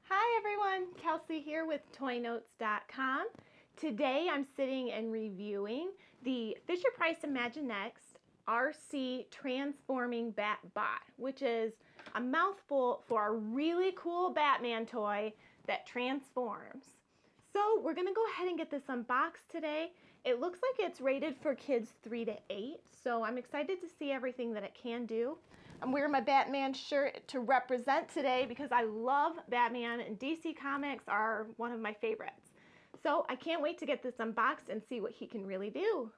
Hi everyone, Kelsey here with ToyNotes.com. Today I'm sitting and reviewing the Fihser-Price Imaginext RC Transforming Batbot, which is a mouthful for a really cool Batman toy that transforms. So we're going to go ahead and get this unboxed today. It looks like it's rated for kids 3 to 8, so I'm excited to see everything that it can do. I'm wearing my Batman shirt to represent today because I love Batman and DC Comics are one of my favorites. So I can't wait to get this unboxed and see what he can really do.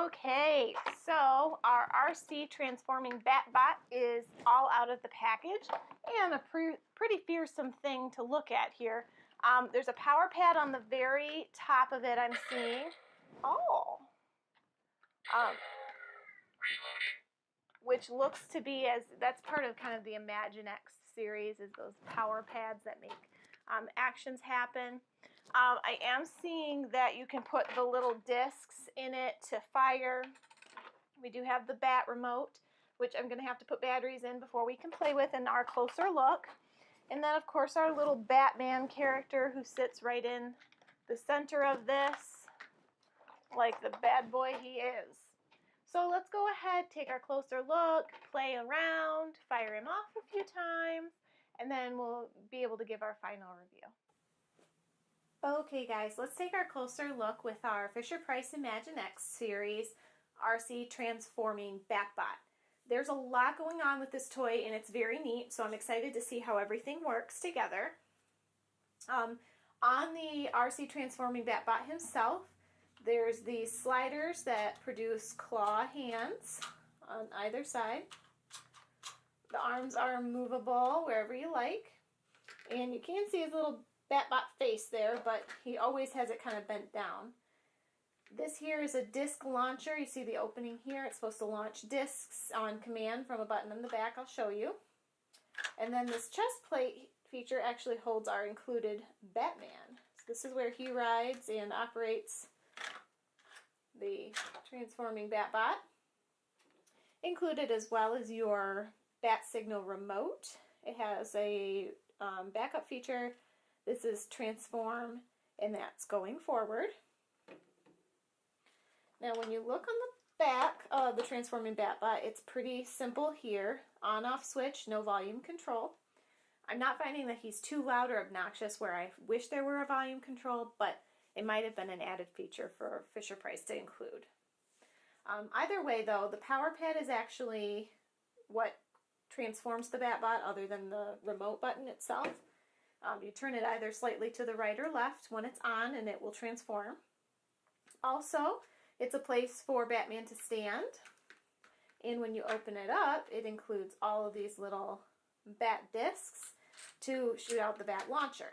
Okay, so our RC Transforming Batbot is all out of the package and a pretty fearsome thing to look at here. There's a power pad on the very top of it I'm seeing. Oh. Which looks to be, that's part of kind of the Imaginext series, is those power pads that make actions happen. I am seeing that you can put the little discs in it to fire. We do have the bat remote, which I'm going to have to put batteries in before we can play with in our closer look. And then, of course, our little Batman character who sits right in the center of this, like the bad boy he is. So let's go ahead, take our closer look, play around, fire him off a few times, and then we'll be able to give our final review. Okay guys, let's take our closer look with our Fihser-Price Imaginext series RC Transforming Batbot. There's a lot going on with this toy and it's very neat, so I'm excited to see how everything works together. On the RC Transforming Batbot himself, there's these sliders that produce claw hands on either side. The arms are movable wherever you like, and you can see his little Batbot face there, but he always has it kind of bent down. This here is a disc launcher. You see the opening here. It's supposed to launch discs on command from a button in the back. I'll show you. And then this chest plate feature actually holds our included Batman. So this is where he rides and operates the transforming Batbot. Included as well as your Bat Signal remote. It has a backup feature. This is transform, and that's going forward. Now when you look on the back of the transforming Batbot, it's pretty simple here. On-off switch, no volume control. I'm not finding that he's too loud or obnoxious where I wish there were a volume control, but it might have been an added feature for Fihser-Price to include. Either way though, the power pad is actually what transforms the Batbot other than the remote button itself. You turn it either slightly to the right or left when it's on and it will transform. Also, it's a place for Batman to stand. And when you open it up, it includes all of these little bat discs to shoot out the bat launcher.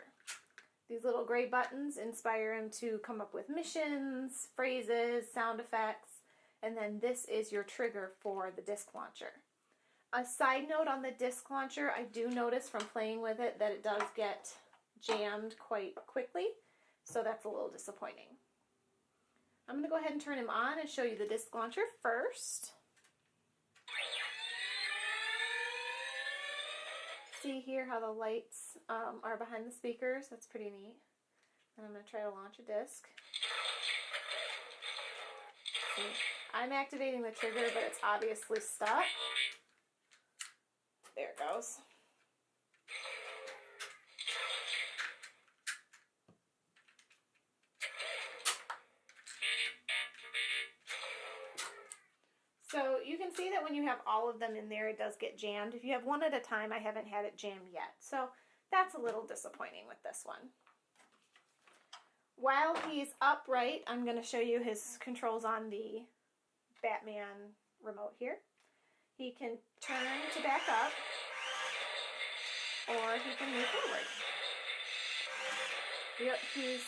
These little gray buttons inspire him to come up with missions, phrases, sound effects, and then this is your trigger for the disc launcher. A side note on the disc launcher, I do notice from playing with it that it does get jammed quite quickly, so that's a little disappointing. I'm going to go ahead and turn him on and show you the disc launcher first. See here how the lights are behind the speakers. That's pretty neat. And I'm going to try to launch a disc. See, I'm activating the trigger, but it's obviously stuck. There it goes. So you can see that when you have all of them in there, it does get jammed. If you have one at a time, I haven't had it jammed yet. So that's a little disappointing with this one. While he's upright, I'm going to show you his controls on the Batman remote here. He can turn to back up, or he can move forward. He's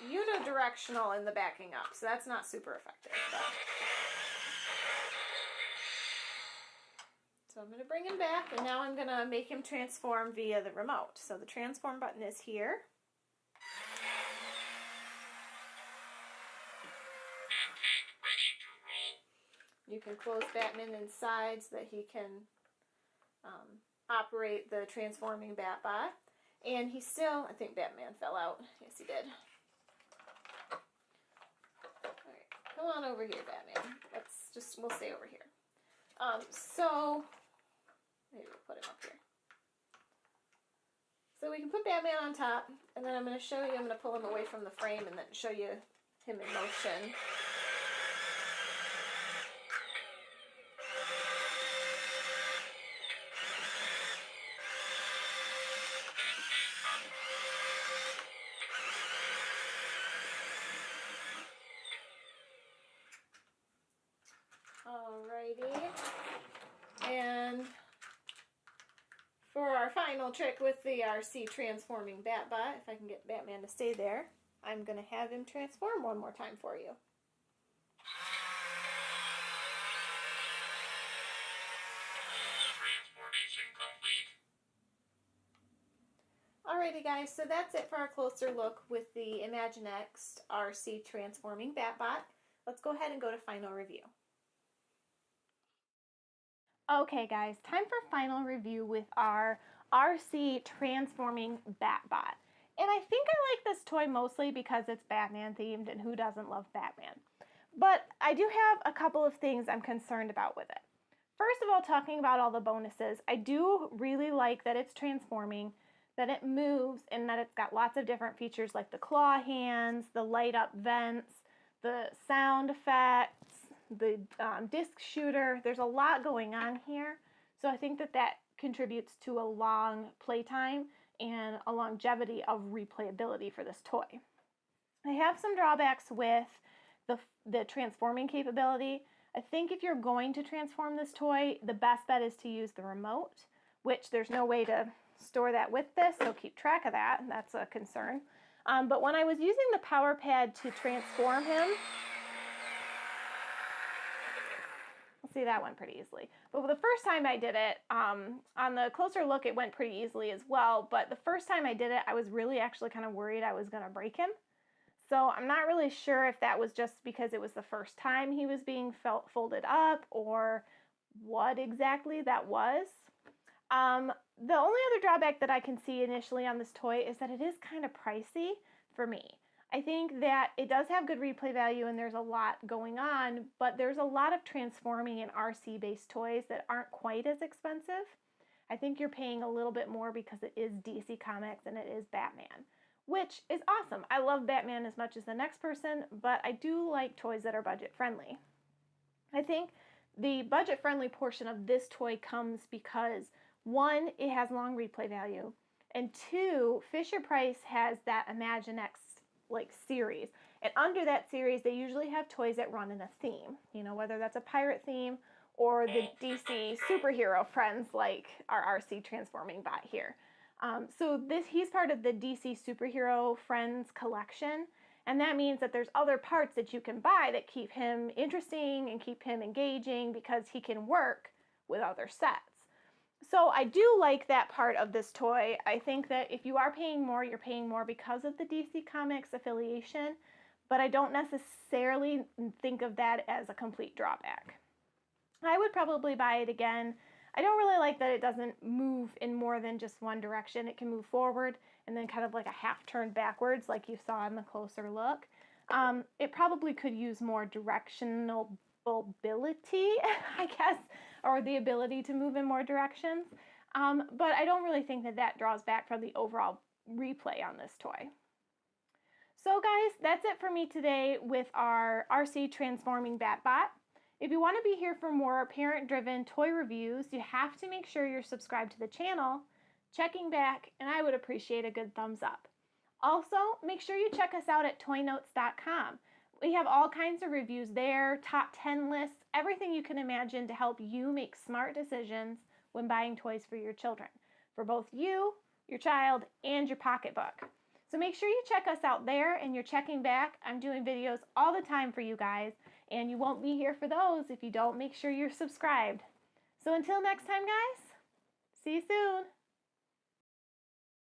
unidirectional in the backing up, so that's not super effective. But. So I'm going to bring him back, and now I'm going to make him transform via the remote. So the transform button is here. You can close Batman inside so that he can operate the transforming Batbot. And he's still, I think Batman fell out. Yes, he did. Alright, come on over here, Batman. We'll stay over here. So, maybe we'll put him up here. So we can put Batman on top, and then I'm going to show you, I'm going to pull him away from the frame and then show you him in motion. Alrighty, and for our final trick with the RC transforming Batbot, if I can get Batman to stay there, I'm going to have him transform one more time for you. Transformation complete. Alrighty guys, so that's it for our closer look with the Imaginext RC transforming Batbot. Let's go ahead and go to final review. Okay guys, time for final review with our RC transforming Batbot. And I think I like this toy mostly because it's Batman themed, and who doesn't love Batman? But I do have a couple of things I'm concerned about with it. First of all, talking about all the bonuses, I do really like that it's transforming, that it moves, and that it's got lots of different features like the claw hands, the light up vents, the sound effects, the disc shooter. There's a lot going on here, so I think that contributes to a long playtime and a longevity of replayability for this toy. I have some drawbacks with the transforming capability. I think if you're going to transform this toy, the best bet is to use the remote, which there's no way to store that with this, so keep track of that. That's a concern. But when I was using the power pad to transform him, see, that went pretty easily. But the first time I did it, on the closer look, it went pretty easily as well. But the first time I did it, I was really actually kind of worried I was going to break him. So I'm not really sure if that was just because it was the first time he was being folded up or what exactly that was. The only other drawback that I can see initially on this toy is that it is kind of pricey for me. I think that it does have good replay value and there's a lot going on, but there's a lot of transforming and RC-based toys that aren't quite as expensive. I think you're paying a little bit more because it is DC Comics and it is Batman, which is awesome. I love Batman as much as the next person, but I do like toys that are budget friendly. I think the budget friendly portion of this toy comes because, one, it has long replay value, and two, Fihser-Price has that Imaginext series, and under that series they usually have toys that run in a theme, you know, whether that's a pirate theme or the DC superhero friends like our RC transforming bot here. So he's part of the DC superhero friends collection, and that means that there's other parts that you can buy that keep him interesting and keep him engaging because he can work with other sets. So I do like that part of this toy. I think that if you are paying more, you're paying more because of the DC Comics affiliation, but I don't necessarily think of that as a complete drawback. I would probably buy it again. I don't really like that it doesn't move in more than just one direction. It can move forward and then kind of like a half turn backwards like you saw in the closer look. It probably could use more directional ability, I guess, or the ability to move in more directions. But I don't really think that draws back from the overall replay on this toy. So guys, that's it for me today with our RC transforming Batbot. If you want to be here for more parent-driven toy reviews, you have to make sure you're subscribed to the channel, checking back, and I would appreciate a good thumbs up. Also, make sure you check us out at toynotes.com. We have all kinds of reviews there, top 10 lists, everything you can imagine to help you make smart decisions when buying toys for your children, for both you, your child, and your pocketbook. So make sure you check us out there and you're checking back. I'm doing videos all the time for you guys, and you won't be here for those if you don't make sure you're subscribed. So until next time, guys, see you soon.